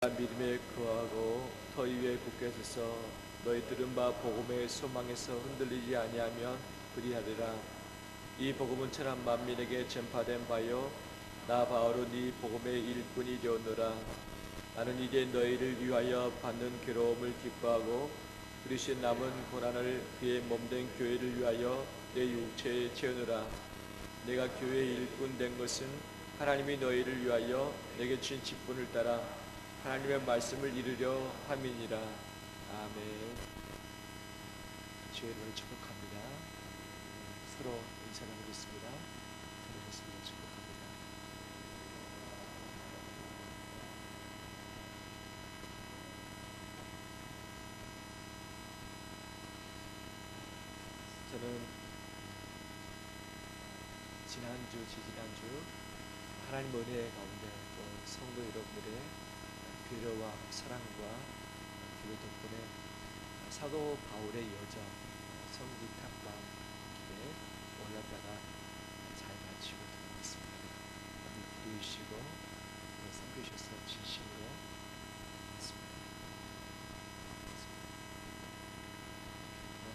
믿음에 거하고 터 위에 굳게 서서 너희 들은 바 복음의 소망에서 흔들리지 아니하면 그리하리라. 이 복음은 천한 만민에게 전파된 바요 나 바울은 이 복음의 일꾼이 되었노라. 나는 이제 너희를 위하여 받는 괴로움을 기뻐하고 그리스도의 남은 고난을 그의 몸된 교회를 위하여 내 육체에 채우느라. 내가 교회의 일꾼 된 것은 하나님이 너희를 위하여 내게 주신 직분을 따라 하나님의 말씀을 이루려 함이니라. 아멘. 주의 이름으로 축복합니다. 서로 인사 나누겠습니다. 서로 말씀을 축복합니다. 저는 지난주, 지지난주 하나님 은혜 가운데 또 성도 여러분들의 배려와 사랑과 기도 덕분에 사도 바울의 여정 성지 탐방 길에 올랐다가 잘 마치고 돌아왔습니다. 많이 기도해주시고 또 섬겨주셔서 진심으로 고맙습니다.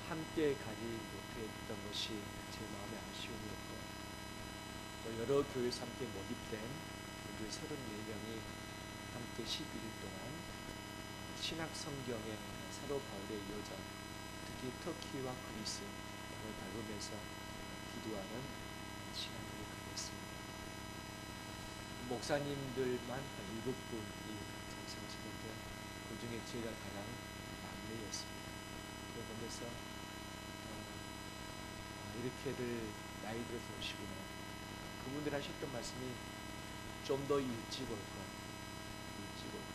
함께 가지 못했던 것이 제 마음의 아쉬움이었고 또 여러 교회에서 함께 모집된 우리 34명이 함께 11일 동안 신학 성경의 사도 바울의 여정, 특히 터키와 그리스 등을 밟으면서 기도하는 시간을 가졌습니다. 목사님들만 7분이 참석하시는데 그 중에 제가 가장 막내였습니다. 그러면서 이렇게들 나이 들어서 오시구나. 그분들 하셨던 말씀이 좀 더 일찍 올 것, 일찍 올 것.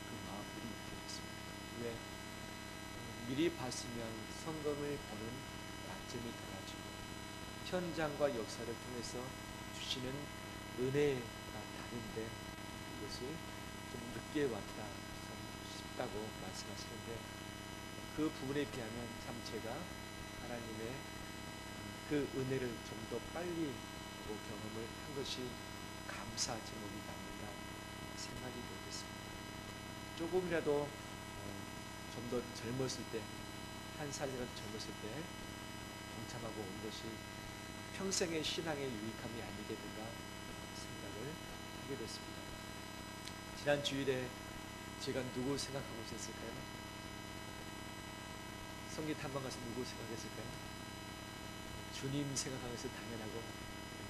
그 마음들이 느껴졌습니다. 왜? 미리 봤으면 성경을 보는 관점이 달라지고 현장과 역사를 통해서 주시는 은혜가 다른데 이것을 좀 늦게 왔다 싶다고 말씀하시는데 그 부분에 비하면 참 제가 하나님의 그 은혜를 좀 더 빨리 경험을 한 것이 감사 제목이 아닌가 생각이 되었습니다. 조금이라도 좀 더 젊었을 때, 한 살이라도 젊었을 때 동참하고 온 것이 평생의 신앙의 유익함이 아니겠는가 생각을 하게 됐습니다. 지난 주일에 제가 누구 생각하고 있었을까요? 성리 탐방 가서 누구 생각했을까요? 주님 생각하면서 당연하고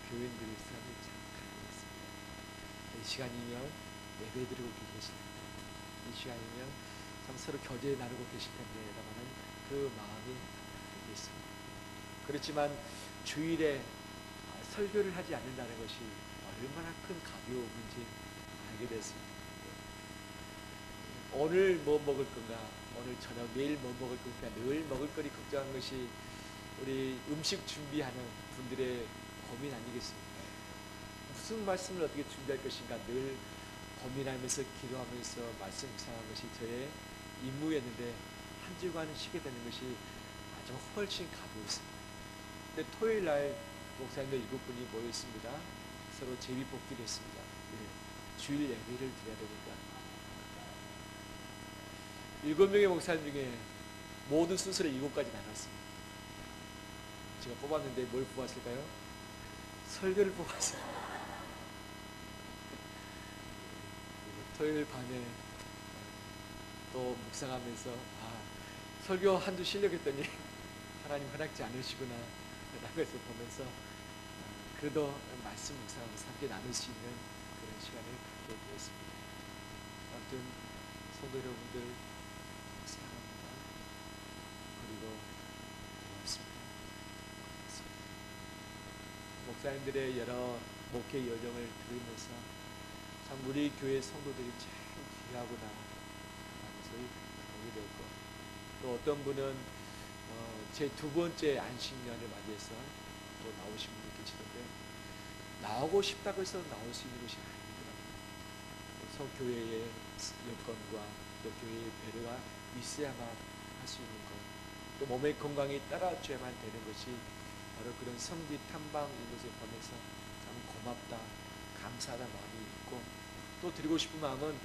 교인들의 삶이 참 가능했습니다. 이 시간이면 예배드리고 계실 텐데, 이 시간이면 참 서로 교제 나누고 계실 텐데 라고 하는 그 마음이 있습니다. 그렇지만 주일에 설교를 하지 않는다는 것이 얼마나 큰 가벼움인지 알게 됐습니다. 오늘 뭐 먹을 건가, 오늘 저녁 내일 뭐 먹을 건가, 늘 먹을거리 걱정하는 것이 우리 음식 준비하는 분들의 고민 아니겠습니까? 무슨 말씀을 어떻게 준비할 것인가 늘 고민하면서 기도하면서 말씀 묵상하는 것이 저의 임무였는데 한 주간 쉬게 되는 것이 아주 훨씬 가벼웠습니다. 근데 토요일 날 목사님들 7분이 모였습니다. 서로 제비뽑기를 했습니다. 주일 예배를 드려야 되니까 7명의 목사님 중에 모든 순서를 7가지 나눴습니다. 제가 뽑았는데 뭘 뽑았을까요? 설교를 뽑았어요. 토요일 밤에 또 묵상하면서 설교 한두 실력했더니 하나님 허락지 않으시구나 라는 것을 보면서 그래도 말씀 묵상하면서 함께 나눌 수 있는 그런 시간을 갖게 되었습니다. 아무튼 성도 여러분들 사랑합니다. 그리고 고맙습니다. 목사님들의 여러 목회 여정을 들으면서 참 우리 교회 성도들이 참 귀하구나 하는 것을 보게 되었고, 또 어떤 분은 제 2번째 안식년을 맞이해서 또 나오신 분도 계시던데 나오고 싶다고 해서 나올 수 있는 것이 아니더라고요. 교회의 여건과 또 교회의 배려가 있어야만 할 수 있는 것, 또 몸의 건강이 따라줘야만 되는 것이 바로 그런 성지 탐방 이곳을 보면서 참 고맙다, 감사하다 마음이 있고, 또 드리고 싶은 마음은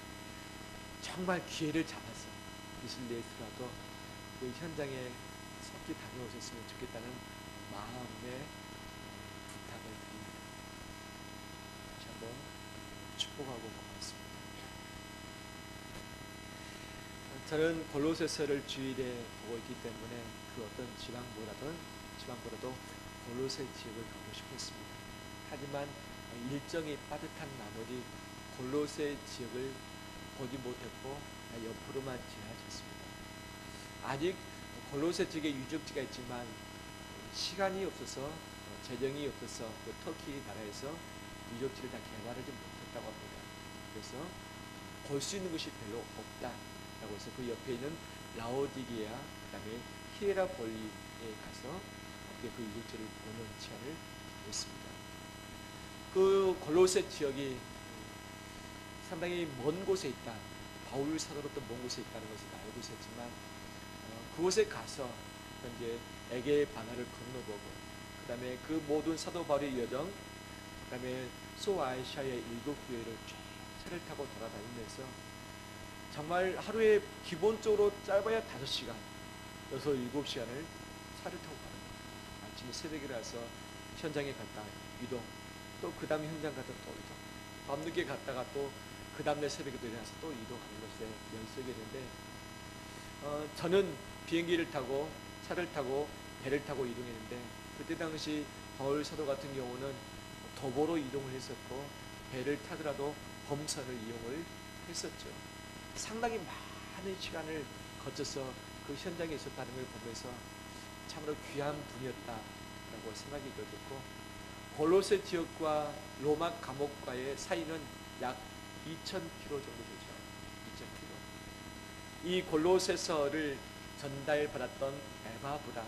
정말 기회를 잡아서 이슬 내더라도 그 현장에 속히 다녀오셨으면 좋겠다는 마음의 부탁을 드립니다. 다시 한번 축복하고 고맙습니다. 저는 골로새서를 주일에 보고 있기 때문에 그 어떤 지방보다도 골로새 지역을 가고 싶었습니다. 하지만 일정이 빠듯한 나머지 골로새 지역을 보지 못했고 옆으로만 지나쳤습니다. 아직 골로새 지역에 유적지가 있지만 시간이 없어서 재정이 없어서 그 터키 나라에서 유적지를 다 개발하지 못했다고 합니다. 그래서 볼 수 있는 것이 별로 없다라고 해서 그 옆에 있는 라오디게아 그다음에 히에라폴리에 가서 그 유적지를 보는 시간을 했습니다. 그 골로새 지역이 상당히 먼 곳에 있다. 바울 사도로부터 먼 곳에 있다는 것을 알고 있었지만 그곳에 가서 현재 에게 바다를 건너보고 그 다음에 그 모든 사도 바울의 여정 그 다음에 소아시아의 7교회를 쭉 차를 타고 돌아다니면서 정말 하루에 기본적으로 짧아야 5시간 7시간을 차를 타고 가는 거예요. 아침에 새벽이라서 현장에 갔다 이동 또 그 다음에 현장 갔다 또 이동 밤늦게 갔다가 또 그 다음날 새벽에도 일어나서 또 이동하는 것에 연속이었는데 저는 비행기를 타고 차를 타고 배를 타고 이동했는데 그때 당시 바울 사도 같은 경우는 도보로 이동을 했었고 배를 타더라도 범선을 이용을 했었죠. 상당히 많은 시간을 거쳐서 그 현장에 있었다는 걸 보면서 참으로 귀한 분이었다라고 생각이 들었고 골로새 지역과 로마 감옥과의 사이는 약 2,000km 정도 되죠. 2,000km. 이 골로새서를 전달받았던 에바브라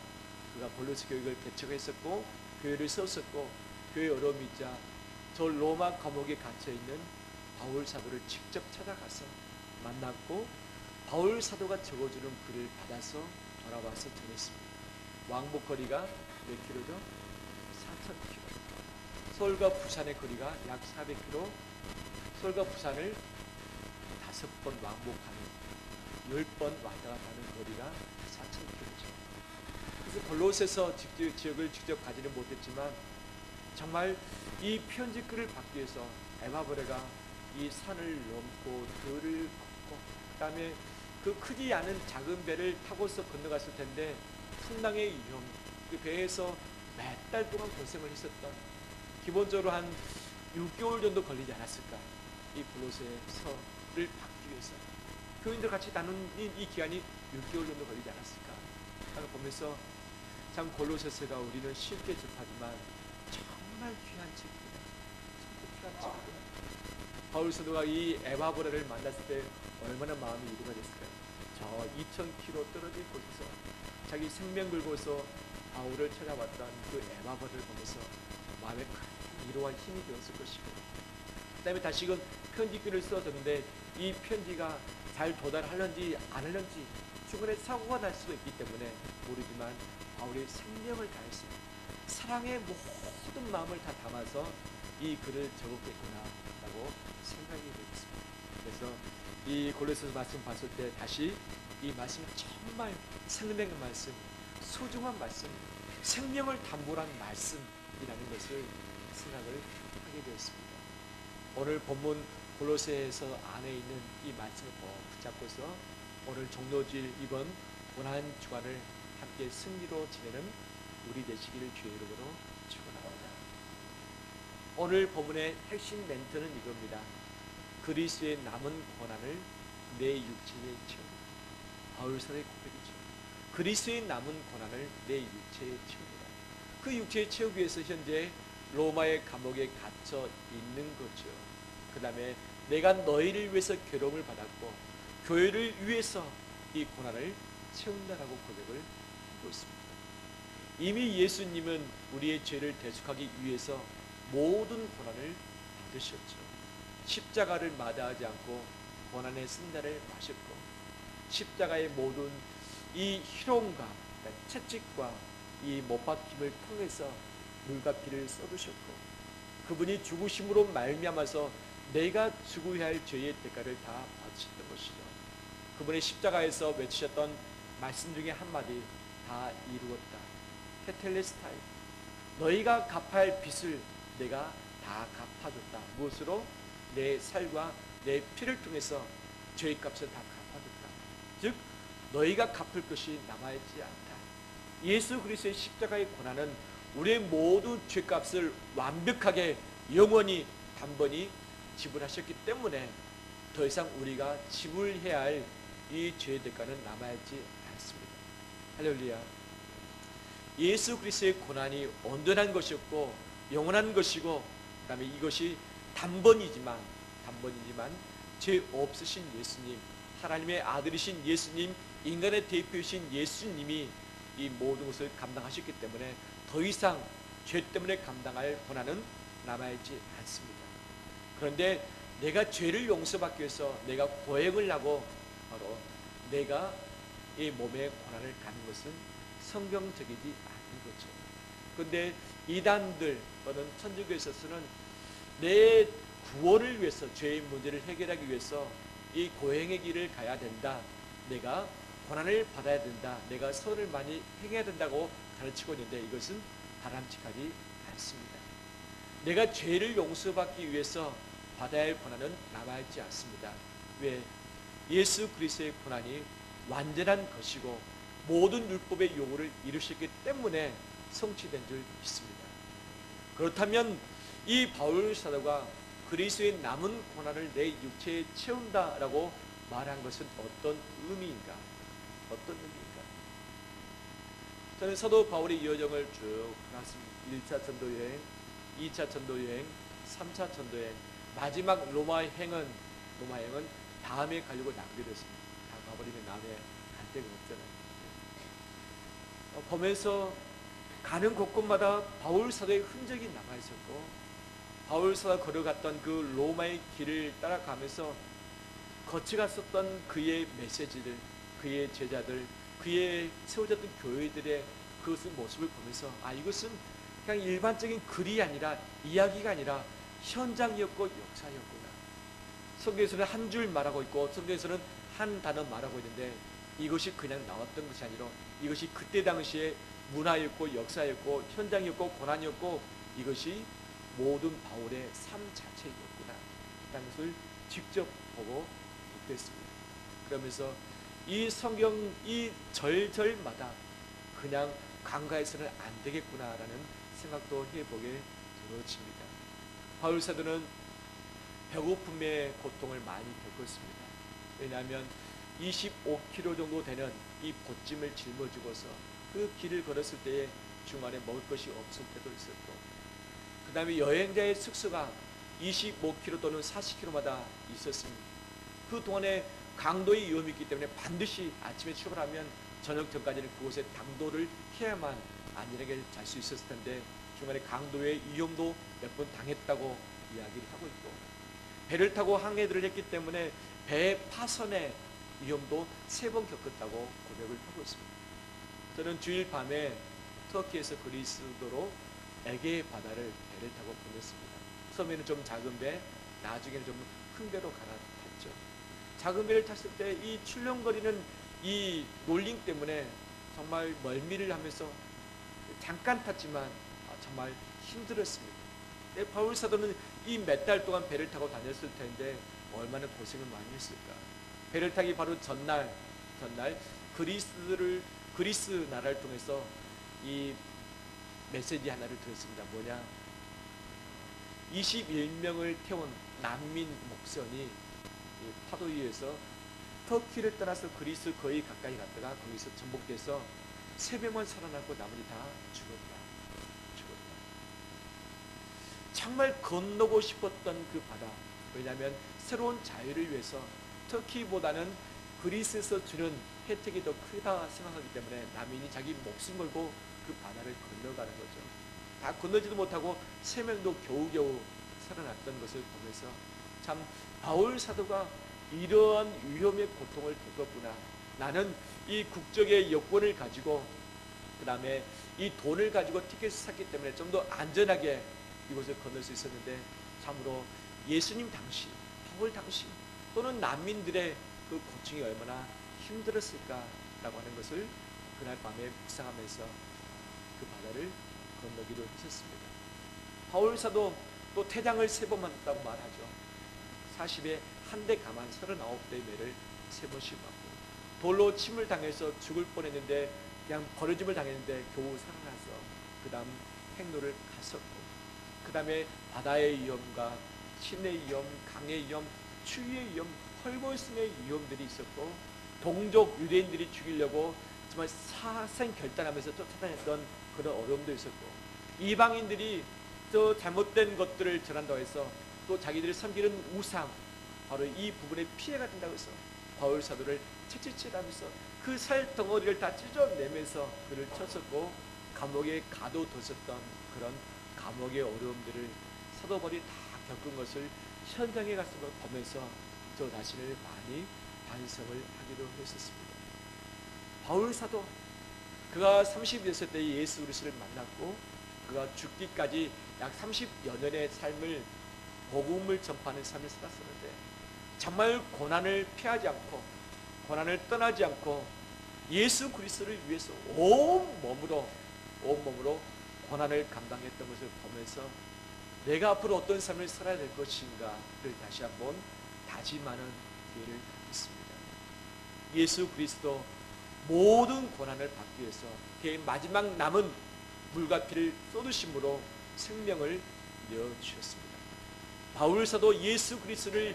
그가 골로새 교육을 개척했었고 교회를 세웠었고 교회 어려움이자 저 로마 감옥에 갇혀있는 바울 사도를 직접 찾아가서 만났고 바울 사도가 적어주는 글을 받아서 돌아와서 전했습니다. 왕복거리가 몇 킬로죠? 4,000km. 서울과 부산의 거리가 약 400km. 서울과 부산을 5번 왕복하는 10번 왔다 갔다 하는 거리가 4,000km죠. 그래서 골로새서 지역을 직접 가지는 못했지만 정말 이 편지글을 받기 위해서 에바브레가 이 산을 넘고 들을 걷고 그 다음에 그 크지 않은 작은 배를 타고서 건너갔을 텐데 풍랑의 위험 그 배에서 몇 달 동안 고생을 했었던 기본적으로 한 6개월 정도 걸리지 않았을까 이 골로새서를 받기 위해서 교인들 같이 나누는 이 기간이 6개월 정도 걸리지 않았을까 하는 보면서 참 골로새서가 우리는 쉽게 접하지만 정말 귀한 책입니다. 정말 귀한 책입니다. 바울 사도가 이 에바브라를 만났을 때 얼마나 마음이 위로가 됐을까요? 저 2,000km 떨어진 곳에서 자기 생명 걸고서 바울을 찾아왔던 그 에바브라를 보면서 마음에 큰 위로와 힘이 되었을 것이고 그 다음에 다시금 편지글을 써줬는데 이 편지가 잘 도달하는지 안 하는지 중간에 사고가 날 수도 있기 때문에 모르지만 바울의 생명을 다해서 사랑의 모든 마음을 다 담아서 이 글을 적었겠구나 라고 생각이 되었습니다. 그래서 이 골로새서 말씀 봤을 때 다시 이 말씀은 정말 생명의 말씀, 소중한 말씀, 생명을 담보한 말씀이라는 것을 생각을 하게 되었습니다. 오늘 본문 골로새서 안에 있는 이 말씀을 꼭 붙잡고서 오늘 종료주일 이번 고난 주간을 함께 승리로 지내는 우리 되시기를 주의 이름으로 축원합니다. 오늘 본문의 핵심 멘트는 이겁니다. 그리스도의 남은 고난을 내 육체에 채웁니다. 바울 사도의 고백이죠. 그리스도의 남은 고난을 내 육체에 채웁니다. 그 육체에 채우기 위해서 현재 로마의 감옥에 갇혀 있는 거죠. 그 다음에 내가 너희를 위해서 괴로움을 받았고 교회를 위해서 이 고난을 채운다라고 고백을 하고 있습니다. 이미 예수님은 우리의 죄를 대속하기 위해서 모든 고난을 받으셨죠. 십자가를 마다하지 않고 고난의 승자를 마셨고 십자가의 모든 이 희롱과 채찍과 이 못박힘을 통해서 물과 피를 쏟으셨고 그분이 죽으심으로 말미암아서 내가 죽어야 할 죄의 대가를 다 바치셨던 것이죠. 그분의 십자가에서 외치셨던 말씀 중에 한마디, 다 이루었다. 테텔레스타이, 너희가 갚아야 할 빚을 내가 다 갚아줬다. 무엇으로? 내 살과 내 피를 통해서 죄의 값을 다 갚아줬다. 즉 너희가 갚을 것이 남아있지 않다. 예수 그리스도의 십자가의 고난은 우리의 모든 죄값을 완벽하게 영원히 단번이 지불하셨기 때문에 더 이상 우리가 지불해야 할 이 죄의 대가는 남아있지 않습니다. 할렐루야. 예수 그리스도의 고난이 온전한 것이었고 영원한 것이고, 그 다음에 이것이 단번이지만 죄 없으신 예수님, 하나님의 아들이신 예수님, 인간의 대표이신 예수님이 이 모든 것을 감당하셨기 때문에 더 이상 죄 때문에 감당할 고난은 남아있지 않습니다. 그런데 내가 죄를 용서받기 위해서 내가 고행을 하고 바로 내가 이 몸의 고난을 갖는 것은 성경적이지 않은 거죠. 그런데 이단들 또는 천주교에 있어서는 내 구원을 위해서, 죄의 문제를 해결하기 위해서 이 고행의 길을 가야 된다, 내가 고난을 받아야 된다, 내가 선을 많이 행해야 된다고 가르치고 있는데 이것은 바람직하지 않습니다. 내가 죄를 용서받기 위해서 받아야 할 고난은 남아있지 않습니다. 왜? 예수 그리스도의 고난이 완전한 것이고 모든 율법의 요구를 이루셨기 때문에 성취된 줄 믿습니다. 그렇다면 이 바울 사도가 그리스도의 남은 고난을 내 육체에 채운다라고 말한 것은 어떤 의미인가? 저는 사도 바울의 이 여정을 쭉 봤습니다. 1차 전도여행, 2차 전도여행, 3차 전도여행, 마지막 로마여행은 다음에 가려고 남겨뒀습니다. 다 가버리면 다음에 갈 데가 없잖아요. 보면서 가는 곳곳마다 바울 사도의 흔적이 남아있었고, 바울 사도가 걸어갔던 그 로마의 길을 따라가면서 거쳐갔었던 그의 메시지들, 그의 제자들, 그의 세워졌던 교회들의 그 모습을 보면서 이것은 그냥 일반적인 글이 아니라, 이야기가 아니라 현장이었고 역사였구나. 성경에서는 한 줄 말하고 있고 성경에서는 한 단어 말하고 있는데 이것이 그냥 나왔던 것이 아니라 이것이 그때 당시에 문화였고 역사였고 현장이었고 고난이었고 이것이 모든 바울의 삶 자체였구나 라는 것을 직접 보고 느꼈습니다. 그러면서 이 성경 이 절절마다 그냥 간과해서는 안 되겠구나라는 생각도 해보게 되어집니다. 바울 사도는 배고픔의 고통을 많이 겪었습니다. 왜냐하면 25km 정도 되는 이 보찜을 짊어지고서 그 길을 걸었을 때에 중간에 먹을 것이 없을 때도 있었고, 그 다음에 여행자의 숙소가 25km 또는 40km마다 있었습니다. 그 동안에 강도의 위험이 있기 때문에 반드시 아침에 출발하면 저녁 전까지는 그곳에 당도를 해야만 안전하게 잘 수 있었을 텐데 중간에 강도의 위험도 몇 번 당했다고 이야기를 하고 있고, 배를 타고 항해들을 했기 때문에 배 파선의 위험도 3번 겪었다고 고백을 하고 있습니다. 저는 주일 밤에 터키에서 그리스도로 에게 바다를 배를 타고 보냈습니다. 처음에는 좀 작은 배, 나중에는 좀 큰 배로 갈아탔죠. 작은 배를 탔을 때 이 출렁거리는 이 롤링 때문에 정말 멀미를 하면서 잠깐 탔지만 정말 힘들었습니다. 바울 사도는 이 몇 달 동안 배를 타고 다녔을 텐데 얼마나 고생을 많이 했을까. 배를 타기 바로 전날 그리스 나라를 통해서 이 메시지 하나를 들었습니다. 뭐냐? 21명을 태운 난민 목선이 파도 위에서 터키를 떠나서 그리스 거의 가까이 갔다가 거기서 전복돼서 3명만 살아남고 나머지 다 죽었다. 정말 건너고 싶었던 그 바다. 왜냐하면 새로운 자유를 위해서 터키보다는 그리스에서 주는 혜택이 더 크다 생각하기 때문에 난민이 자기 목숨 걸고 그 바다를 건너가는 거죠. 다 건너지도 못하고 3명도 겨우겨우 살아났던 것을 보면서 참 바울 사도가 이러한 위험의 고통을 겪었구나. 나는 이 국적의 여권을 가지고 그 다음에 이 돈을 가지고 티켓을 샀기 때문에 좀 더 안전하게 이곳을 건널 수 있었는데 참으로 예수님 당시, 바울 당시 또는 난민들의 그 고충이 얼마나 힘들었을까라고 하는 것을 그날 밤에 묵상하면서 그 바다를 건너기로 했었습니다. 바울 사도 또 태장을 3번 맞았다고 말하죠. 40에 한 대 가만 39대의 매를 3번씩 맞고 돌로 침을 당해서 죽을 뻔했는데 그냥 버려짐을 당했는데 겨우 살아나서 그 다음 행로를 갔었고 그 다음에 바다의 위험과 신의 위험, 강의 위험, 추위의 위험, 헐벗음의 위험들이 있었고 동족 유대인들이 죽이려고 정말 사생 결단하면서 쫓아다녔던 그런 어려움도 있었고 이방인들이 또 잘못된 것들을 전한다고 해서 또 자기들이 섬기는 우상 바로 이 부분에 피해가 된다고 해서 바울 사도를 채찍질하면서 그 살 덩어리를 다 찢어내면서 그를 쳤었고 감옥에 가둬뒀었던 그런 감옥의 어려움들을 사도 바울이 다 겪은 것을 현장에 가서 보면서 저 자신을 많이 반성을 하기도 했었습니다. 바울 사도 그가 30이 됐을 때 예수 그리스도를 만났고 그가 죽기까지 약 30여 년의 삶을 복음을 전파하는 삶을 살았었는데 정말 고난을 피하지 않고 고난을 떠나지 않고 예수 그리스도를 위해서 온몸으로 고난을 감당했던 것을 보면서 내가 앞으로 어떤 삶을 살아야 될 것인가를 다시 한번 다짐하는 기회를 있습니다. 예수 그리스도 모든 고난을 받기 위해서 그의 마지막 남은 물과 피를 쏟으심으로 생명을 내어주셨습니다. 바울 사도 예수 그리스도를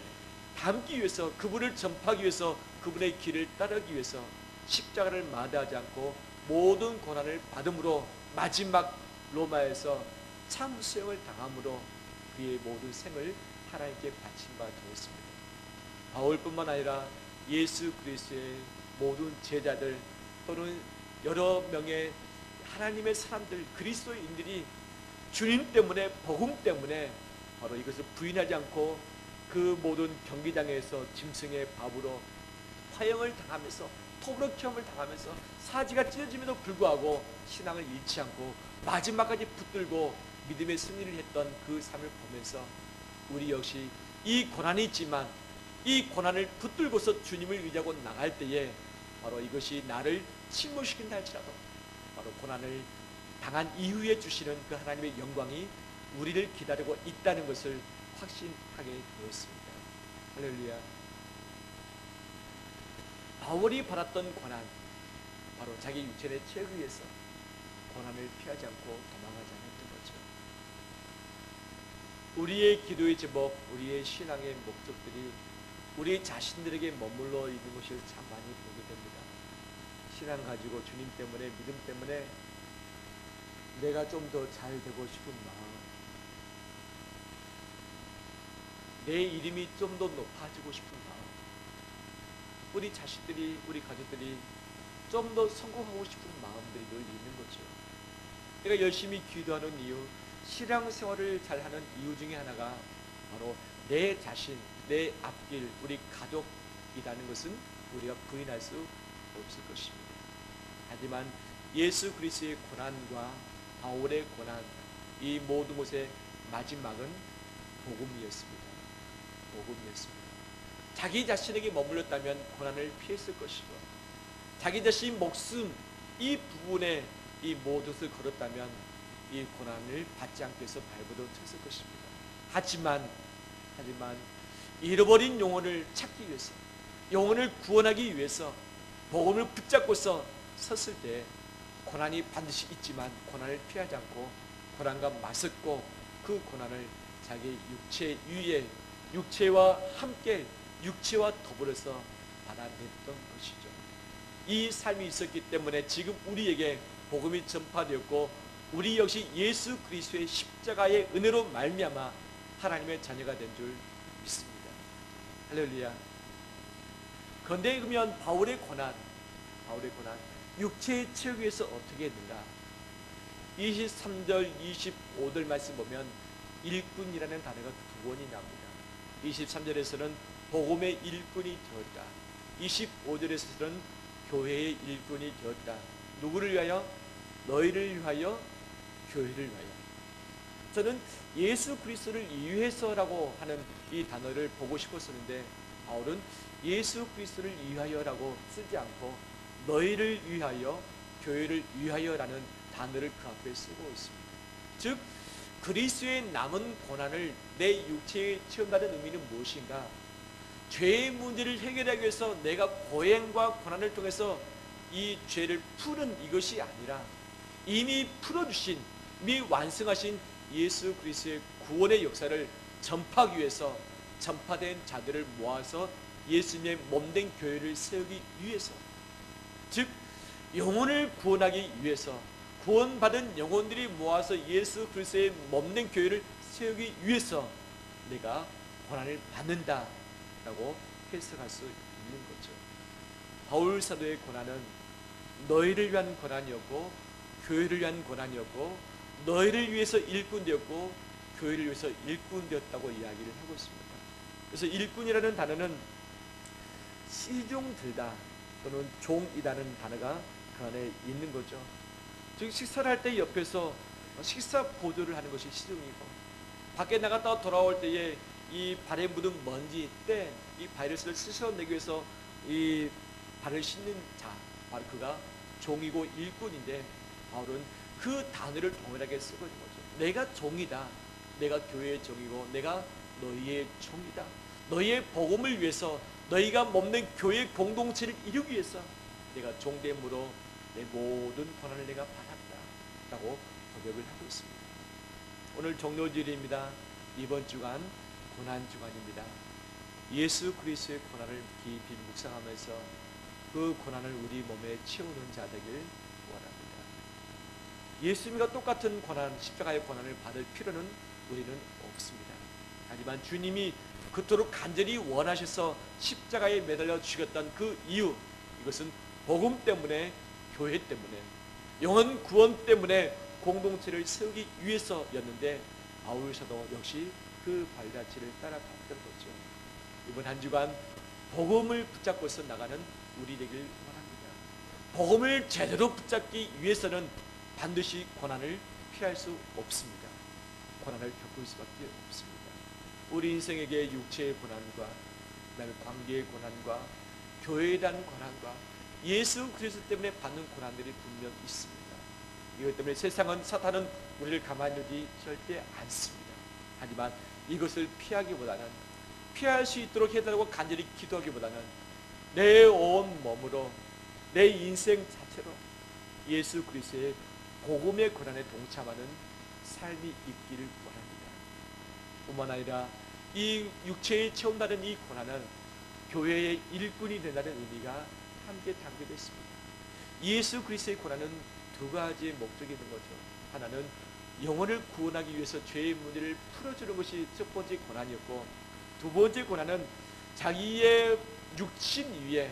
닮기 위해서 그분을 전파하기 위해서 그분의 길을 따르기 위해서 십자가를 마다하지 않고 모든 고난을 받음으로 마지막 로마에서 참 수형을 당함으로 그의 모든 생을 하나님께 바친 바 되었습니다. 바울뿐만 아니라 예수 그리스도의 모든 제자들 또는 여러 명의 하나님의 사람들 그리스도인들이 주님 때문에 복음 때문에 바로 이것을 부인하지 않고 그 모든 경기장에서 짐승의 밥으로 화형을 당하면서 토브로키움을 당하면서 사지가 찢어짐에도 불구하고 신앙을 잃지 않고 마지막까지 붙들고 믿음의 승리를 했던 그 삶을 보면서 우리 역시 이 고난이 있지만 이 고난을 붙들고서 주님을 의지하고 나갈 때에 바로 이것이 나를 침몰시킨다 할지라도 바로 고난을 당한 이후에 주시는 그 하나님의 영광이 우리를 기다리고 있다는 것을 확신하게 되었습니다. 할렐루야. 바울이 받았던 고난, 바로 자기 육체의 죄에 의해서 고난을 피하지 않고 도망하지 않았던 거죠. 우리의 기도의 제목, 우리의 신앙의 목적들이 우리 자신들에게 머물러 있는 것을 참 많이 보게 됩니다. 신앙 가지고 주님 때문에, 믿음 때문에 내가 좀 더 잘 되고 싶은 마음, 내 이름이 좀 더 높아지고 싶은 마음, 우리 자식들이, 우리 가족들이 좀 더 성공하고 싶은 마음들이 늘 있는 거죠. 내가 열심히 기도하는 이유, 신앙생활을 잘하는 이유 중에 하나가 바로 내 자신, 내 앞길, 우리 가족이라는 것은 우리가 부인할 수 없을 것입니다. 하지만 예수 그리스도의 고난과 바울의 고난, 이 모든 것의 마지막은 복음이었습니다. 복음이었습니다. 자기 자신에게 머물렀다면 고난을 피했을 것이고 자기 자신 목숨 이 부분에 이 모든 것을 걸었다면 이 고난을 받지 않기 위해서 발버둥 쳤을 것입니다. 하지만 잃어버린 영혼을 찾기 위해서 영혼을 구원하기 위해서 복음을 붙잡고서 섰을 때 고난이 반드시 있지만 고난을 피하지 않고 고난과 맞섰고 그 고난을 자기 육체 위에 육체와 함께 육체와 더불어서 받아냈던 것이죠. 이 삶이 있었기 때문에 지금 우리에게 복음이 전파되었고 우리 역시 예수 그리스도의 십자가의 은혜로 말미암아 하나님의 자녀가 된 줄 믿습니다. 할렐루야. 그런데 그러면 바울의 고난 육체의 체육에서 어떻게 했는가? 23절 25절 말씀 보면 일꾼이라는 단어가 2번이 나옵니다. 23절에서는 복음의 일꾼이 되었다. 25절에서는 교회의 일꾼이 되었다. 누구를 위하여? 너희를 위하여, 교회를 위하여. 저는 예수 그리스도를 위해서라고 하는 이 단어를 보고 싶었었는데 바울은 예수 그리스도를 위하여라고 쓰지 않고 너희를 위하여, 교회를 위하여라는 단어를 그 앞에 쓰고 있습니다. 즉 그리스도의 남은 고난을 내 육체에 체험하는 의미는 무엇인가? 죄의 문제를 해결하기 위해서 내가 고행과 고난을 통해서 이 죄를 푸는 이것이 아니라 이미 풀어주신, 이미 완성하신 예수 그리스도의 구원의 역사를 전파하기 위해서 전파된 자들을 모아서 예수님의 몸된 교회를 세우기 위해서, 즉 영혼을 구원하기 위해서 구원받은 영혼들이 모아서 예수 그리스도의 몸된 교회를 세우기 위해서 내가 고난을 받는다 라고 해석할 수 있는 거죠. 바울 사도의 고난은 너희를 위한 고난이었고 교회를 위한 고난이었고 너희를 위해서 일꾼 되었고 교회를 위해서 일꾼 되었다고 이야기를 하고 있습니다. 그래서 일꾼이라는 단어는 시종 들다 또는 종이라는 단어가 그 안에 있는 거죠. 즉 식사를 할 때 옆에서 식사 보조를 하는 것이 시종이고 밖에 나갔다 돌아올 때에 이 발에 묻은 먼지 때 이 바이러스를 씻어내기 위해서 이 발을 씻는 자, 바로 그가 종이고 일꾼인데 바울은 그 단어를 동일하게 쓰고 있는 거죠. 내가 종이다. 내가 교회의 종이고 내가 너희의 종이다. 너희의 복음을 위해서 너희가 몸된 교회 공동체를 이루기 위해서 내가 종됨으로 내 모든 고난을 내가 받았다 라고 고백을 하고 있습니다. 오늘 종료주일입니다. 이번 주간 고난주간입니다. 예수 그리스도의 고난을 깊이 묵상하면서 그 고난을 우리 몸에 채우는 자 되길 원합니다. 예수님과 똑같은 고난, 십자가의 고난을 받을 필요는 우리는 없습니다. 하지만 주님이 그토록 간절히 원하셔서 십자가에 매달려 죽였던 그 이유, 이것은 복음 때문에, 교회 때문에, 영혼 구원 때문에 공동체를 세우기 위해서였는데 바울 사도 역시 그 발자취를 따라갔던 거죠. 이번 한 주간 복음을 붙잡고서 나가는 우리 되길 원합니다. 복음을 제대로 붙잡기 위해서는 반드시 고난을 피할 수 없습니다. 고난을 겪을 수밖에 없습니다. 우리 인생에게 육체의 고난과 그다음에 관계의 고난과 교회에 대한 고난과 예수 그리스도 때문에 받는 고난들이 분명 있습니다. 이것 때문에 세상은, 사탄은 우리를 가만히 두지 절대 않습니다. 하지만 이것을 피하기보다는, 피할 수 있도록 해달라고 간절히 기도하기보다는 내 온 몸으로, 내 인생 자체로 예수 그리스도의 복음의 고난에 동참하는 삶이 있기를 원합니다. 뿐만 아니라 이 육체에 체험받은 이 고난은 교회의 일꾼이 된다는 의미가 함께 담겨져 있습니다. 예수 그리스도의 고난은 두 가지의 목적이 있는 거죠. 하나는 영혼을 구원하기 위해서 죄의 문제를 풀어주는 것이 첫 번째 고난이었고, 두 번째 고난은 자기의 육신 위에,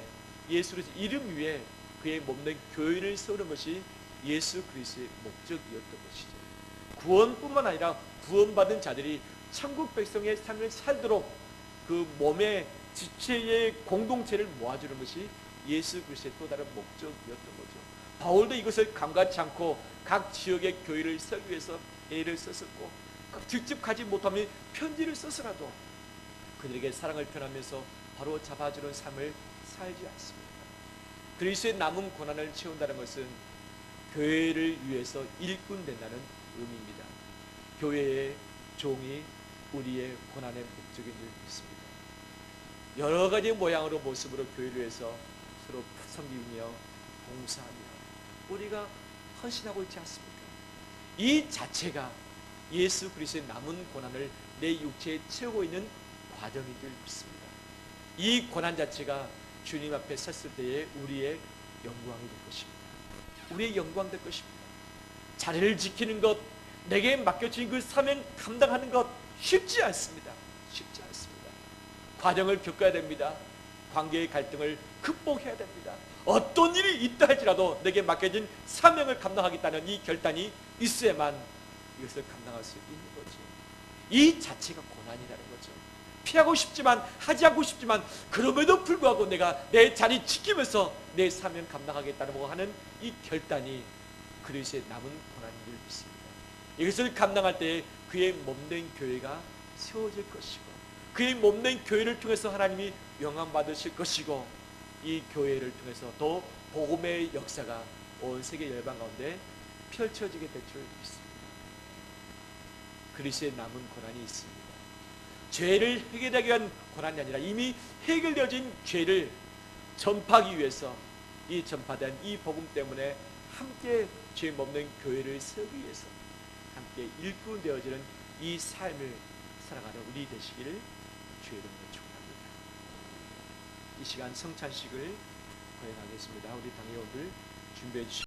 예수 그리스도 이름 위에 그의 몸된 교회를 세우는 것이 예수 그리스도의 목적이었던 것이죠. 구원뿐만 아니라 구원받은 자들이 천국 백성의 삶을 살도록 그 몸의 지체의 공동체를 모아주는 것이 예수 그리스도의 또 다른 목적이었던 거죠. 바울도 이것을 감각치 않고 각 지역의 교회를 세우기 위해서 애를 썼었고, 직접 가지 못하면 편지를 써서라도 그들에게 사랑을 표현하면서 바로 잡아주는 삶을 살지 않습니다. 그리스도의 남은 고난을 채운다는 것은 교회를 위해서 일꾼 된다는 의미입니다. 교회의 종이 우리의 고난의 목적인 줄 믿습니다. 여러 가지 모양으로 모습으로 교회를 위해서 서로 섬기며 봉사하며 우리가 헌신하고 있지 않습니까? 이 자체가 예수 그리스도의 남은 고난을 내 육체에 채우고 있는 과정인 줄 믿습니다. 이 고난 자체가 주님 앞에 섰을 때의 우리의 영광이 될 것입니다. 우리의 영광 될 것입니다. 자리를 지키는 것, 내게 맡겨진 그 사명 감당하는 것 쉽지 않습니다. 쉽지 않습니다. 과정을 겪어야 됩니다. 관계의 갈등을 극복해야 됩니다. 어떤 일이 있다 할지라도 내게 맡겨진 사명을 감당하겠다는 이 결단이 있어야만 이것을 감당할 수 있는 거죠. 이 자체가 고난이라는 거죠. 피하고 싶지만, 하지 않고 싶지만, 그럼에도 불구하고 내가 내 자리 지키면서 내 사명 감당하겠다고 하는 이 결단이 그리스도의 남은 고난인 줄 믿습니다. 이것을 감당할 때 그의 몸된 교회가 세워질 것이고, 그의 몸된 교회를 통해서 하나님이 영광 받으실 것이고, 이 교회를 통해서 또 복음의 역사가 온 세계 열방 가운데 펼쳐지게 될 줄 믿습니다. 그리스도의 남은 고난이 있습니다. 죄를 해결하기 위한 고난이 아니라 이미 해결되어진 죄를 전파하기 위해서, 이 전파된 이 복음 때문에 함께 죄 없는 교회를 세우기 위해서 함께 일꾼되어지는 이 삶을 살아가는 우리 되시기를 주의 이름으로 축원합니다. 이 시간 성찬식을 거행하겠습니다. 우리 당회원들 준비해 주시기